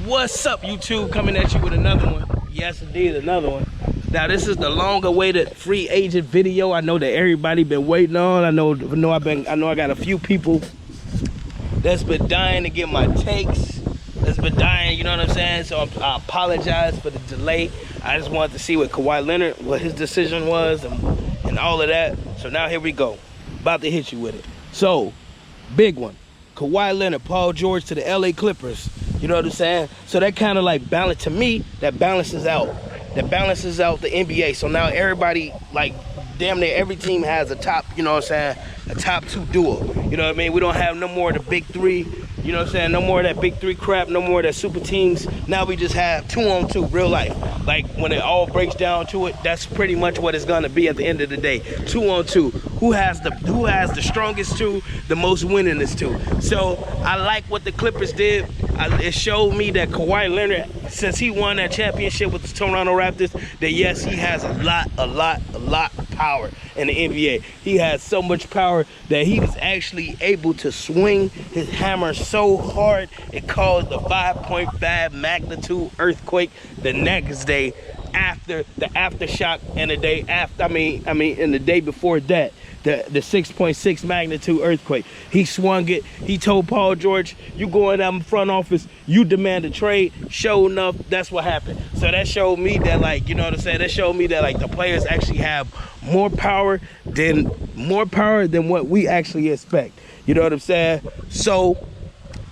What's up, YouTube? Coming at you with another one. Yes, indeed, another one. Now, this is the long-awaited free agent video. I know that everybody been waiting on. I know I got a few people that's been dying to get my takes. That's been dying, you know what I'm saying? So I apologize for the delay. I just wanted to see what Kawhi Leonard, what his decision was, and all of that. So now here we go. About to hit you with it. So, big one. Kawhi Leonard, Paul George to the LA Clippers. You know what I'm saying? So that kind of like balance, to me, that balances out the NBA. So now everybody, like damn near every team has a top, you know what I'm saying, a top two duo. You know what I mean? We don't have no more of the big three, you know what I'm saying? No more of that big three crap, no more of that super teams. Now we just have 2-on-2, real life. Like when it all breaks down to it, that's pretty much what it's gonna be at the end of the day. 2-on-2. Who has the strongest two, the most winningest two. So I like what the Clippers did. It showed me that Kawhi Leonard, since he won that championship with the Toronto Raptors, that yes, he has a lot of power in the NBA. He has so much power that he was actually able to swing his hammer so hard it caused a 5.5 magnitude earthquake the next day after the aftershock, and the day after, and the day before that, the 6.6 magnitude earthquake. He swung it. He told Paul George, you go in that front office, you demand a trade. Sure enough, that's what happened. So that showed me that, like, you know what I'm saying? That showed me that, like, the players actually have more power than what we actually expect. You know what I'm saying? So,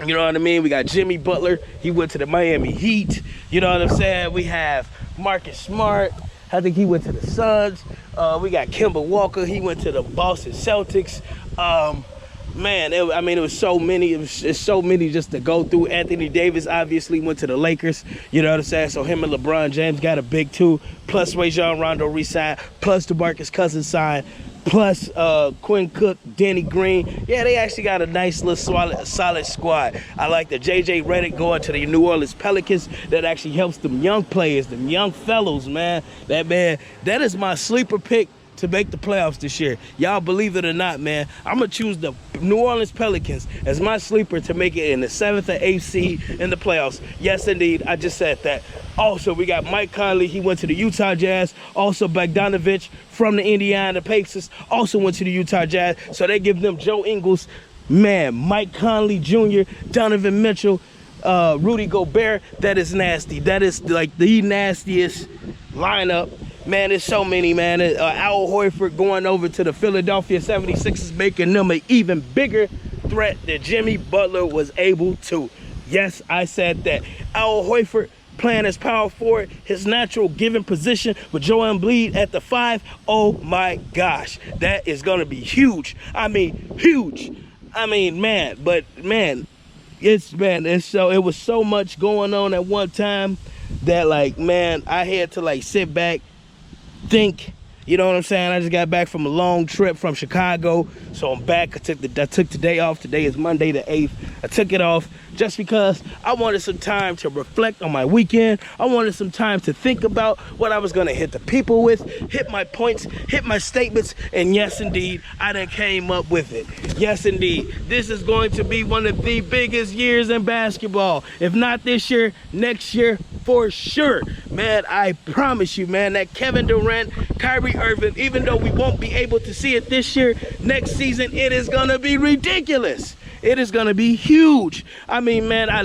you know what I mean? We got Jimmy Butler. He went to the Miami Heat. You know what I'm saying? We have Marcus Smart. I think he went to the Suns. We got Kemba Walker. He went to the Boston Celtics. Man, it was so many. It's so many just to go through. Anthony Davis obviously went to the Lakers. You know what I'm saying? So him and LeBron James got a big two. Plus Rajon Rondo re-signed. Plus DeMarcus Cousins signed. Plus Quinn Cook, Danny Green. Yeah, they actually got a nice little solid squad. I like the JJ Redick going to the New Orleans Pelicans. That actually helps them young players, them young fellows, man. That is my sleeper pick to make the playoffs this year. Y'all believe it or not, man, I'm gonna choose the New Orleans Pelicans as my sleeper to make it in the 7th or 8th seed in the playoffs. Yes, indeed, I just said that. Also, we got Mike Conley. He went to the Utah Jazz. Also, Bogdanovich from the Indiana Pacers also went to the Utah Jazz. So they give them Joe Ingles, man, Mike Conley Jr., Donovan Mitchell, Rudy Gobert. That is nasty. That is like the nastiest lineup. Man, there's so many, man. Al Horford going over to the Philadelphia 76ers, making them an even bigger threat than Jimmy Butler was able to. Yes, I said that. Al Horford playing as power forward, his natural given position with Joel Embiid at the 5. Oh my gosh, that is gonna be huge. I mean, huge. I mean, man, but man, it was so much going on at one time that, like, man, I had to like sit back, think. You know what I'm saying? I just got back from a long trip from Chicago, so I'm back. I took the day off. Today is Monday the 8th. I took it off just because I wanted some time to reflect on my weekend. I wanted some time to think about what I was going to hit the people with, hit my points, hit my statements, and yes, indeed, I done came up with it. Yes, indeed, this is going to be one of the biggest years in basketball. If not this year, next year, for sure. Man, I promise you, man, that Kevin Durant, Kyrie Irving, even though we won't be able to see it this year, next season, it is going to be ridiculous. It is going to be huge. I mean, man, I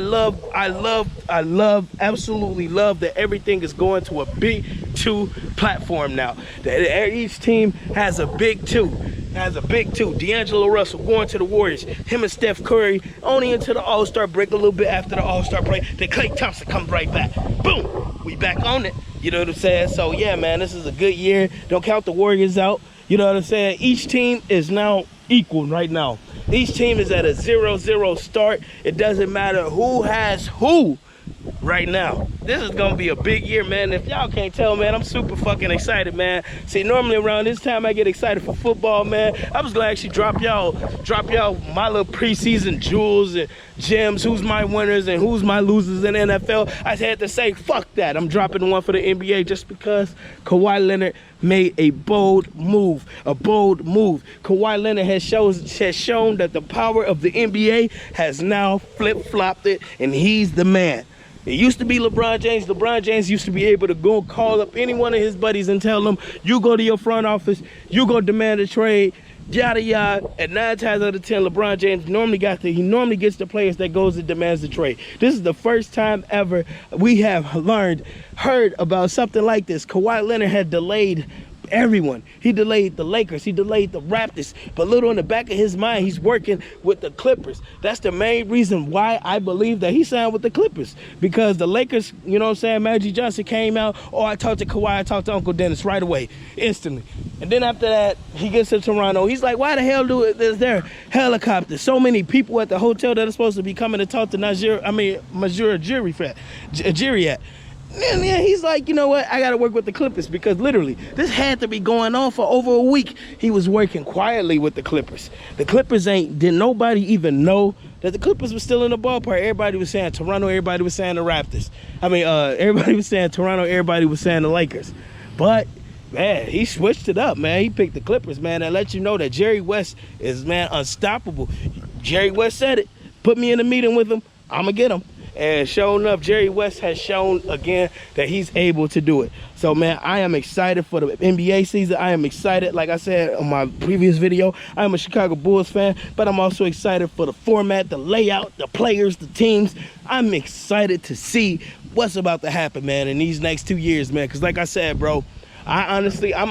absolutely love that everything is going to a big two platform now. That each team has a big two. D'Angelo Russell going to the Warriors. Him and Steph Curry only into the All-Star break, a little bit after the All-Star break. Then Klay Thompson comes right back. Boom, we back on it. You know what I'm saying? So yeah, man, this is a good year. Don't count the Warriors out. You know what I'm saying? Each team is now equal right now. Each team is at a 0-0 start. It doesn't matter who has who right now. This is gonna be a big year, man. If y'all can't tell, man, I'm super fucking excited, man. See, normally around this time I get excited for football, man. I was gonna actually drop y'all my little preseason jewels and gems, who's my winners and who's my losers in the NFL. I had to say, fuck that. I'm dropping one for the NBA just because Kawhi Leonard made a bold move. Kawhi Leonard has shown that the power of the NBA has now flip-flopped it, and he's the man. It used to be LeBron James. LeBron James used to be able to go call up any one of his buddies and tell them, you go to your front office, you go demand a trade, yada yada. And 9 times out of 10, LeBron James normally gets the players that goes and demands the trade. This is the first time ever we have heard about something like this. Kawhi Leonard had delayed everyone. He delayed the Lakers, he delayed the Raptors, but little in the back of his mind, he's working with the Clippers. That's the main reason why I believe that he signed with the Clippers, because the Lakers, you know what I'm saying, Magic Johnson came out, oh, I talked to Kawhi, I talked to Uncle Dennis right away, instantly. And then after that, he gets to Toronto. He's like, why the hell is there helicopters? So many people at the hotel that are supposed to be coming to talk to Major Ujiri at. And yeah, he's like, you know what? I got to work with the Clippers, because literally this had to be going on for over a week. He was working quietly with the Clippers. The Clippers didn't nobody even know that the Clippers were still in the ballpark. Everybody was saying Toronto. Everybody was saying the Raptors. Everybody was saying Toronto. Everybody was saying the Lakers. But man, he switched it up, man. He picked the Clippers, man. That lets you know that Jerry West is, man, unstoppable. Jerry West said it. Put me in a meeting with him, I'm going to get him. And sure enough, Jerry West has shown again that he's able to do it. So, man, I am excited for the NBA season. I am excited, like I said on my previous video, I am a Chicago Bulls fan, but I'm also excited for the format, the layout, the players, the teams. I'm excited to see what's about to happen, man, in these next 2 years, man. Because like I said, bro, I'm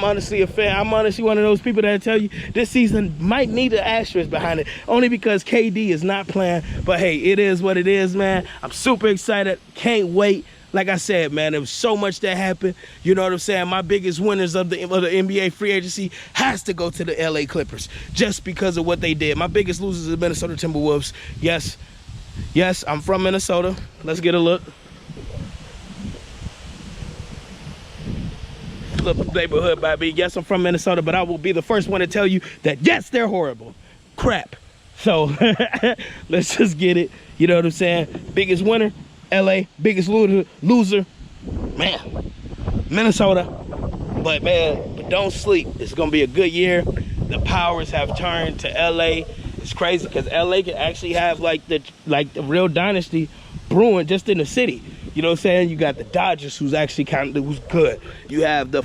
honestly a fan. I'm honestly one of those people that tell you this season might need an asterisk behind it, only because KD is not playing. But hey, it is what it is, man. I'm super excited. Can't wait. Like I said, man, there was so much that happened. You know what I'm saying? My biggest winners of the NBA free agency has to go to the LA Clippers, just because of what they did. My biggest losers are the Minnesota Timberwolves. Yes, I'm from Minnesota. Let's get a look. Neighborhood by me. Yes, I'm from Minnesota, but I will be the first one to tell you that yes, they're horrible crap. So let's just get it. You know what I'm saying? Biggest winner, LA. Biggest loser, man, Minnesota. But man, but don't sleep. It's gonna be a good year. The powers have turned to LA. It's crazy because LA can actually have like the real dynasty brewing just in the city. You know what I'm saying? You got the Dodgers, who's actually who's good. You have the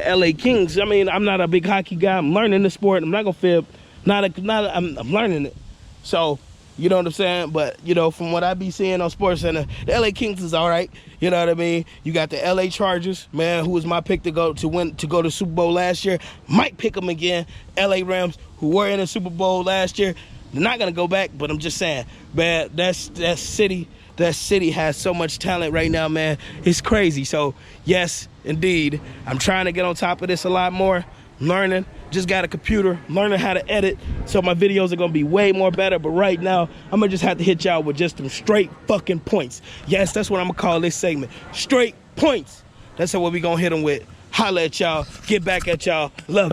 LA Kings. I mean, I'm not a big hockey guy. I'm learning the sport. I'm not gonna fib. I'm learning it. So, you know what I'm saying? But you know, from what I be seeing on SportsCenter, the LA Kings is all right. You know what I mean? You got the LA Chargers, man, who was my pick to go to Super Bowl last year. Might pick them again. LA Rams, who were in the Super Bowl last year, they're not gonna go back. But I'm just saying, man, that city has so much talent right now, man. It's crazy. So yes, indeed, I'm trying to get on top of this a lot more. Learning, just got a computer, learning how to edit, so my videos are gonna be way more better. But right now, I'm gonna just have to hit y'all with just some straight fucking points. Yes, that's what I'm gonna call this segment. Straight points. That's what we gonna hit them with. Holla at y'all, get back at y'all. Love.